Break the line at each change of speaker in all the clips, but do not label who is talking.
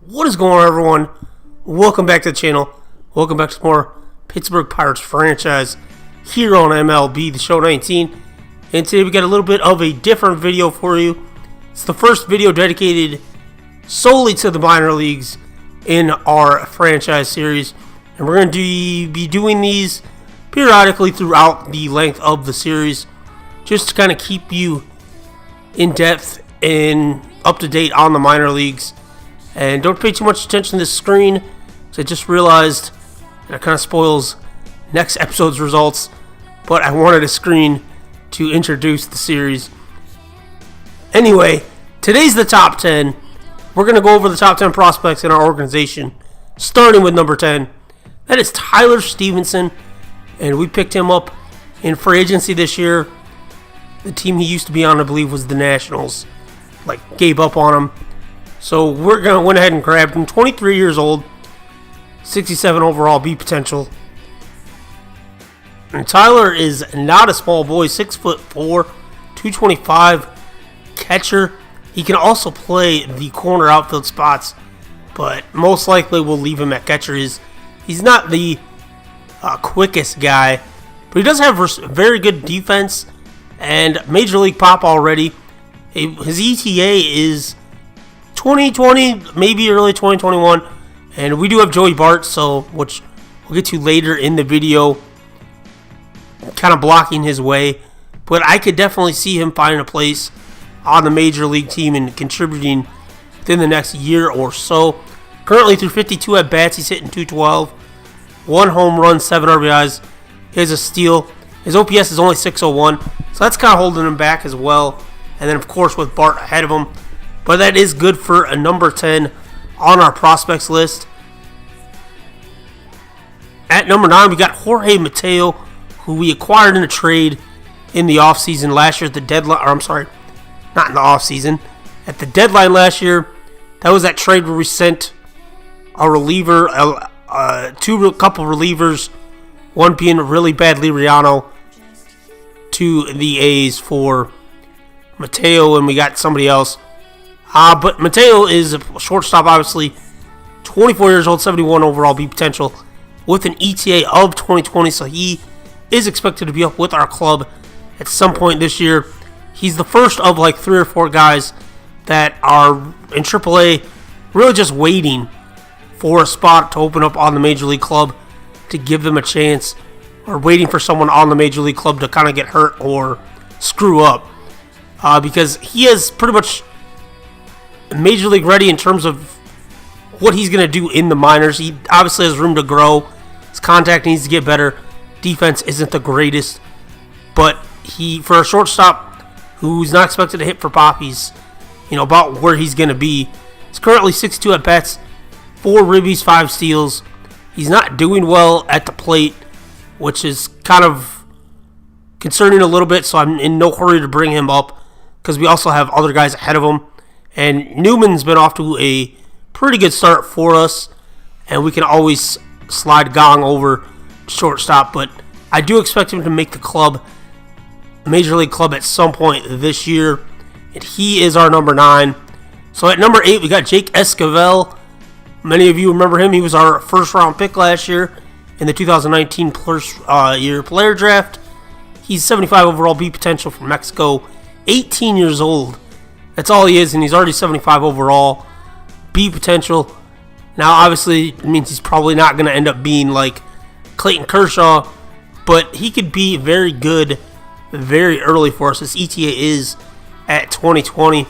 What is going on, everyone? Welcome back to the channel. Welcome back to more Pittsburgh Pirates franchise here on MLB, the show 19. And today we got a little bit of a different video for you. It's the first video dedicated solely to the minor leagues in our franchise series. And we're going to be doing these periodically throughout the length of the series, just to kind of keep you in depth and up to date on the minor leagues. And don't pay too much attention to this screen, because I just realized that it kind of spoils next episode's results. But I wanted a screen to introduce the series. Anyway, today's the top 10. We're going to go over the top 10 prospects in our organization, starting with number 10. That is Tyler Stephenson, and we picked him up in free agency this year. The team he used to be on, I believe, was the Nationals. Gave up on him. So we're going to went ahead and grabbed him. 23 years old, 67 overall B potential. And Tyler is not a small boy, 6'4", 225 catcher. He can also play the corner outfield spots, but most likely we'll leave him at catcher. He's not the quickest guy, but he does have very good defense and major league pop already. His ETA is 2020, maybe early 2021, and we do have Joey Bart, which we'll get to later in the video, kind of blocking his way. But I could definitely see him finding a place on the major league team and contributing within the next year or so. Currently, through 52 at bats, he's hitting .212, 1 home run, 7 RBIs. He has a steal. His OPS is only .601, so that's kind of holding him back as well. And then, of course, with Bart ahead of him. But that is good for a number 10 on our prospects list. At number 9, we got Jorge Mateo, who we acquired in a trade in the offseason last year at the deadline. Or I'm sorry, not in the offseason. At the deadline last year, that was that trade where we sent a reliever, couple relievers, one being really bad Liriano, to the A's for Mateo, and we got somebody else. But Mateo is a shortstop, obviously. 24 years old, 71 overall B potential, with an ETA of 2020, so he is expected to be up with our club at some point this year. He's the first of 3 or 4 guys that are in AAA, really just waiting for a spot to open up on the Major League club to give them a chance, or waiting for someone on the Major League club to kind of get hurt or screw up. Because he is pretty much Major League ready in terms of what he's going to do in the minors. He obviously has room to grow. His contact needs to get better. Defense isn't the greatest. But for a shortstop who's not expected to hit for poppies, about where he's going to be. He's currently 62 at bats, 4 ribbies, 5 steals. He's not doing well at the plate, which is kind of concerning a little bit, so I'm in no hurry to bring him up, because we also have other guys ahead of him. And Newman's been off to a pretty good start for us, and we can always slide Gong over to shortstop. But I do expect him to make the club, Major League club, at some point this year, and he is our number 9. So at number 8, we got Jake Esquivel. Many of you remember him. He was our first-round pick last year in the 2019 first-year player draft. He's 75 overall B potential from Mexico, 18 years old. That's all he is, and he's already 75 overall B potential. Now, obviously, it means he's probably not going to end up being like Clayton Kershaw, but he could be very good very early for us. His ETA is at 2020,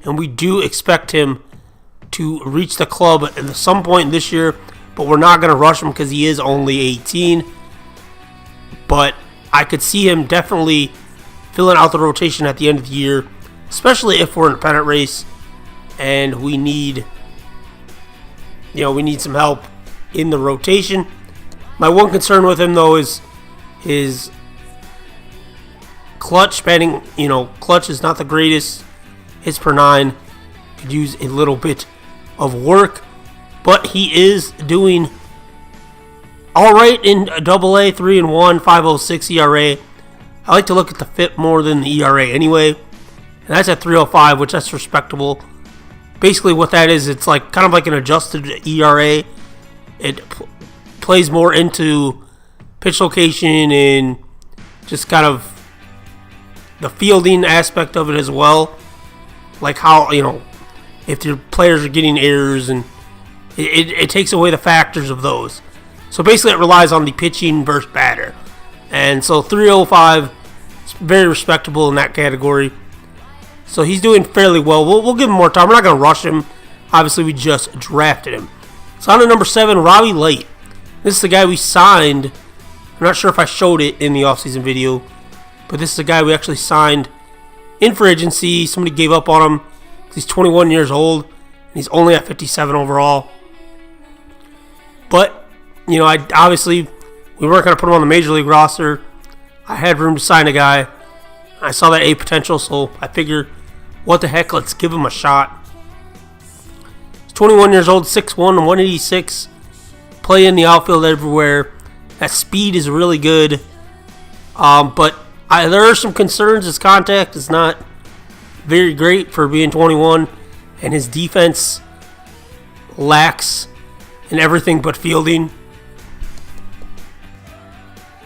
and we do expect him to reach the club at some point this year, but we're not going to rush him because he is only 18. But I could see him definitely filling out the rotation at the end of the year, especially if we're in a pennant race and we need some help in the rotation. My one concern with him, though, is his clutch batting. Clutch is not the greatest. Hits per 9. Could use a little bit of work, but he is doing all right in AA, 3-1, 5.06 ERA. I like to look at the FIP more than the ERA anyway. And that's at 3.05, which that's respectable. basically what that is, it's like kind of like an adjusted ERA. It plays more into pitch location and just kind of the fielding aspect of it as well. Like how, if your players are getting errors, and it takes away the factors of those. So basically it relies on the pitching versus batter. And so 305 is very respectable in that category. So he's doing fairly well. We'll give him more time. We're not going to rush him. Obviously, we just drafted him. So on to number 7, Robbie Late. This is the guy we signed. I'm not sure if I showed it in the offseason video, but this is the guy we actually signed in free agency. Somebody gave up on him. He's 21 years old, and he's only at 57 overall. But, we weren't going to put him on the Major League roster. I had room to sign a guy. I saw that A potential, so I figured, what the heck, let's give him a shot. He's 21 years old, 6'1", 186. Play in the outfield everywhere. That speed is really good. But there are some concerns. His contact is not very great for being 21, and his defense lacks in everything but fielding.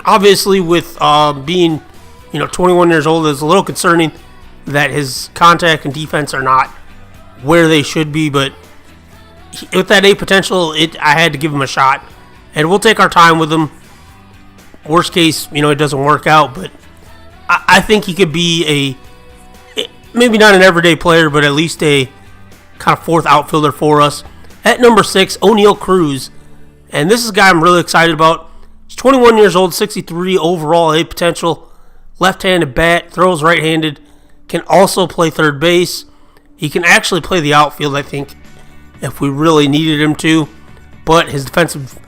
Obviously, with being 21 years old, it's a little concerning that his contact and defense are not where they should be. But with that A potential, I had to give him a shot, and we'll take our time with him. Worst case, it doesn't work out, but I think he could be maybe not an everyday player, but at least a kind of fourth outfielder for us. At number 6, O'Neal Cruz, and this is a guy I'm really excited about. He's 21 years old, 63 overall, A potential, left-handed bat, throws right-handed, can also play third base. He can actually play the outfield, I think, if we really needed him to, but his defensive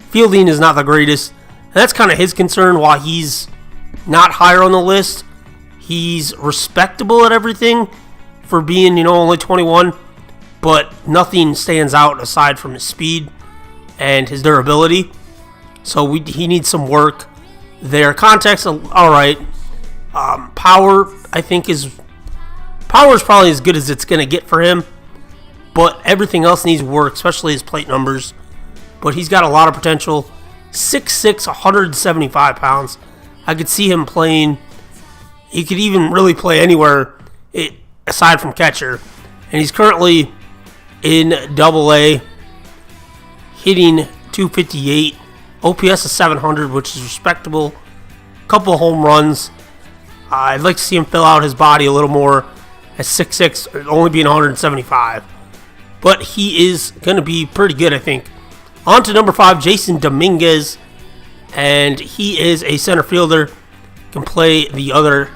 fielding is not the greatest. And that's kind of his concern why he's not higher on the list. He's respectable at everything for being, only 21, but nothing stands out aside from his speed and his durability. So he needs some work there. Contact's all right. Power, I think, is probably as good as it's going to get for him, but everything else needs work, especially his plate numbers. But he's got a lot of potential. 6'6", 175 pounds. I could see him playing. He could even really play anywhere aside from catcher. And he's currently in Double-A, hitting 258. OPS is 700, which is respectable. A couple of home runs. I'd like to see him fill out his body a little more at 6'6", only being 175. But he is going to be pretty good, I think. On to number 5, Jason Dominguez, and he is a center fielder. Can play the other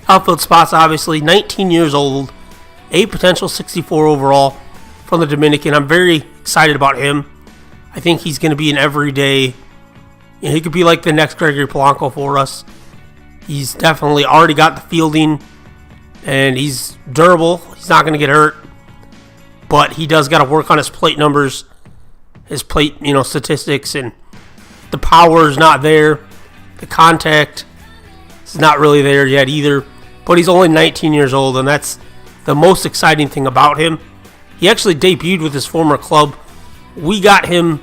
outfield spots, obviously. 19 years old, A potential, 64 overall from the Dominican. I'm very excited about him. I think he's going to be an everyday. He could be like the next Gregory Polanco for us. He's definitely already got the fielding, and he's durable. He's not going to get hurt, but he does got to work on his plate numbers. His plate, statistics, and the power is not there. The contact is not really there yet either. But he's only 19 years old, and that's the most exciting thing about him. He actually debuted with his former club. We got him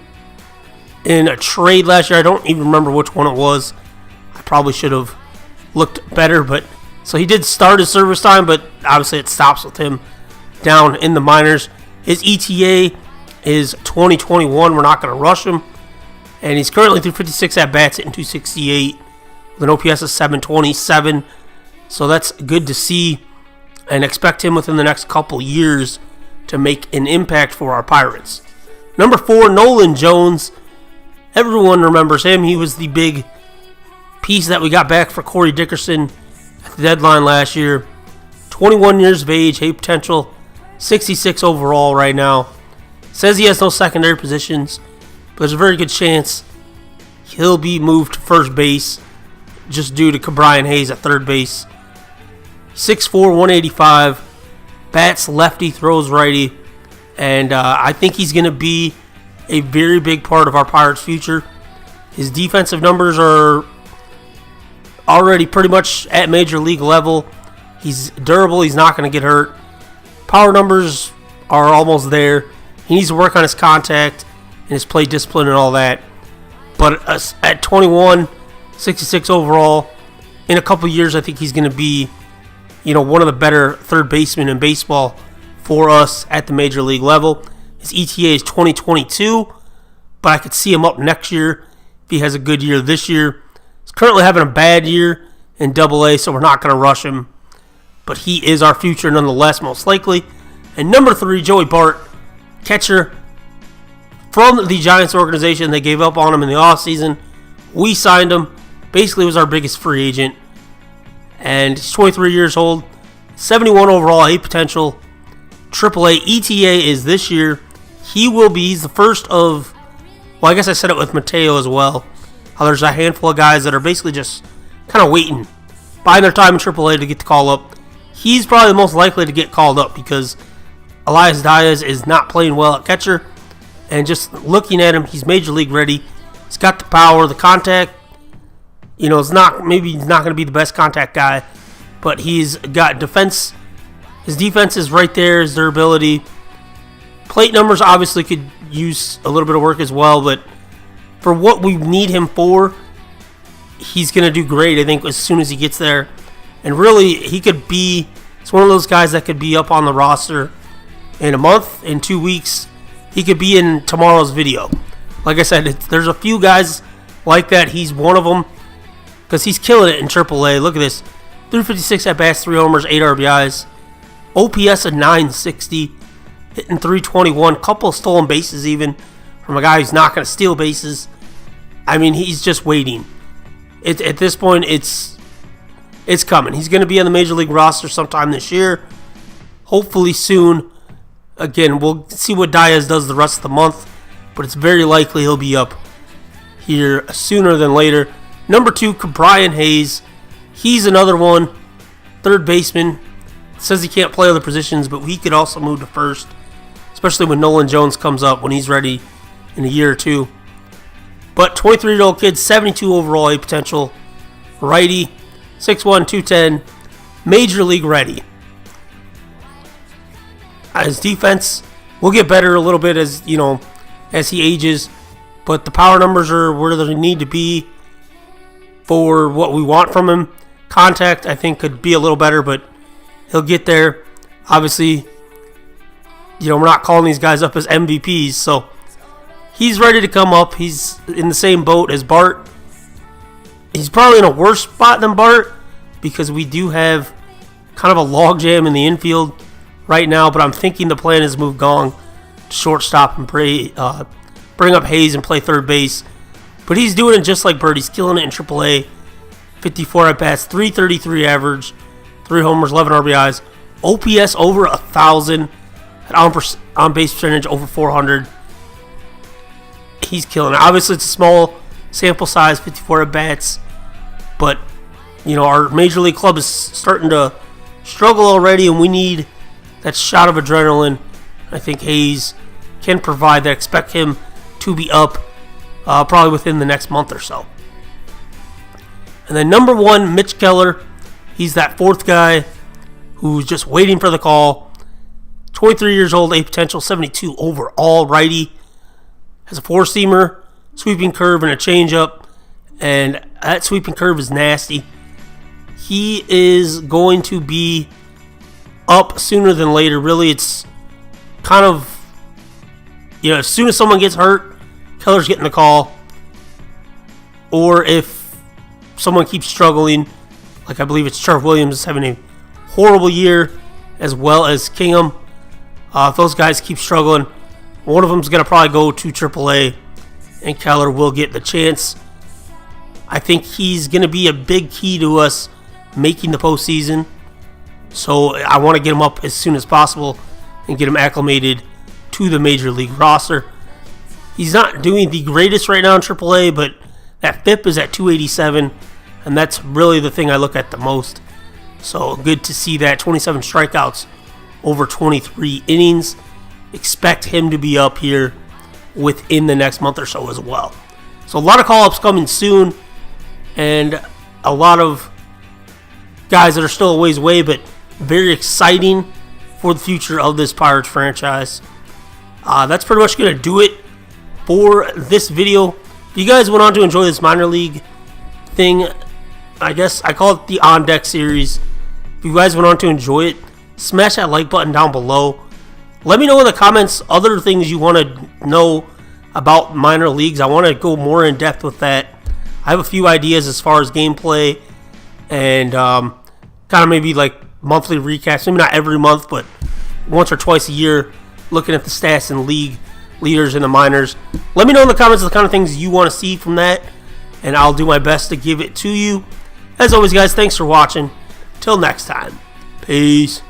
in a trade last year. I don't even remember which one it was. I probably should have looked better, but so he did start his service time, but obviously it stops with him down in the minors. His ETA is 2021. We're not going to rush him. And he's currently through 56 at-bats, hitting 268 with an OPS of 727. So that's good to see, and expect him within the next couple years to make an impact for our Pirates. Number 4, Nolan Jones. Everyone remembers him. He was the big piece that we got back for Corey Dickerson at the deadline last year. 21 years of age, A potential, 66 overall right now. Says he has no secondary positions, but there's a very good chance he'll be moved to first base just due to Brian Hayes at third base. 6'4", 185, bats lefty, throws righty, and I think he's going to be a very big part of our Pirates' future. His defensive numbers are already pretty much at major league level. He's durable. He's not going to get hurt. Power numbers are almost there. He needs to work on his contact and his play discipline and all that. But at 21, 66 overall, in a couple years, I think he's going to be, one of the better third basemen in baseball for us at the major league level. His ETA is 2022, but I could see him up next year if he has a good year this year. He's currently having a bad year in Double-A, so we're not going to rush him. But he is our future nonetheless, most likely. And number 3, Joey Bart, catcher from the Giants organization. They gave up on him in the offseason. We signed him. Basically was our biggest free agent. And he's 23 years old. 71 overall, A potential. AAA ETA is this year. He's the first of, I guess I said it with Mateo as well. How there's a handful of guys that are basically just kind of waiting, buying their time in AAA to get the call up. He's probably the most likely to get called up because Elias Diaz is not playing well at catcher. And just looking at him, he's major league ready. He's got the power, the contact. Maybe he's not going to be the best contact guy, but he's got defense. His defense is right there, his durability. Plate numbers obviously could use a little bit of work as well, but for what we need him for, he's going to do great, I think, as soon as he gets there. And really, it's one of those guys that could be up on the roster in a month, in 2 weeks. He could be in tomorrow's video. Like I said, there's a few guys like that. He's one of them because he's killing it in AAA. Look at this. 356 at-bats, 3 homers, 8 RBIs. OPS of 960. Hitting 321. Couple of stolen bases even from a guy who's not going to steal bases. I mean, he's just waiting. At this point, it's coming. He's going to be on the Major League roster sometime this year. Hopefully soon. Again, we'll see what Diaz does the rest of the month, but it's very likely he'll be up here sooner than later. Number 2, Brian Hayes. He's another one. Third baseman. Says he can't play other positions, but he could also move to first, especially when Nolan Jones comes up when he's ready in a year or two. But 23-year-old kid, 72 overall A potential. Righty, 6'1", 210. Major league ready. His defense will get better a little bit as he ages, but the power numbers are where they need to be for what we want from him. Contact, I think, could be a little better, but he'll get there. Obviously, we're not calling these guys up as MVPs, so he's ready to come up. He's in the same boat as Bart. He's probably in a worse spot than Bart because we do have kind of a logjam in the infield right now, but I'm thinking the plan is move Gong to shortstop and bring up Hayes and play third base. But he's doing it just like Bert. He's killing it in AAA. 54 at-bats, 333 average, 3 homers, 11 RBIs. OPS over 1,000. On-base percentage over 400. He's killing it. Obviously, it's a small sample size, 54 at-bats. But, our Major League club is starting to struggle already, and we need that shot of adrenaline. I think Hayes can provide that. Expect him to be up probably within the next month or so. And then number 1, Mitch Keller. He's that fourth guy who's just waiting for the call. 23 years old, A potential, 72 overall, righty. Has a 4-seamer, sweeping curve, and a changeup. And that sweeping curve is nasty. He is going to be up sooner than later. Really, it's kind of, as soon as someone gets hurt, Keller's getting the call. Or if someone keeps struggling, like I believe it's Charles Williams is having a horrible year, as well as Kingham. If those guys keep struggling, one of them's going to probably go to AAA, and Keller will get the chance. I think he's going to be a big key to us making the postseason. So I want to get him up as soon as possible and get him acclimated to the Major League roster. He's not doing the greatest right now in AAA, but that FIP is at 287, and that's really the thing I look at the most. So good to see that. 27 strikeouts over 23 innings. Expect him to be up here within the next month or so as well. So a lot of call-ups coming soon, and a lot of guys that are still a ways away, but very exciting for the future of this Pirates franchise. That's pretty much going to do it for this video. If you guys went on to enjoy this minor league thing, I guess I call it the On Deck series. If you guys went on to enjoy it, smash that like button down below. Let me know in the comments other things you want to know about minor leagues. I want to go more in depth with that. I have a few ideas as far as gameplay and kind of maybe like monthly recaps. Maybe not every month, but once or twice a year, looking at the stats and league leaders in the minors. Let me know in the comments the kind of things you want to see from that, and I'll do my best to give it to you. As always, guys, thanks for watching. Till next time, peace.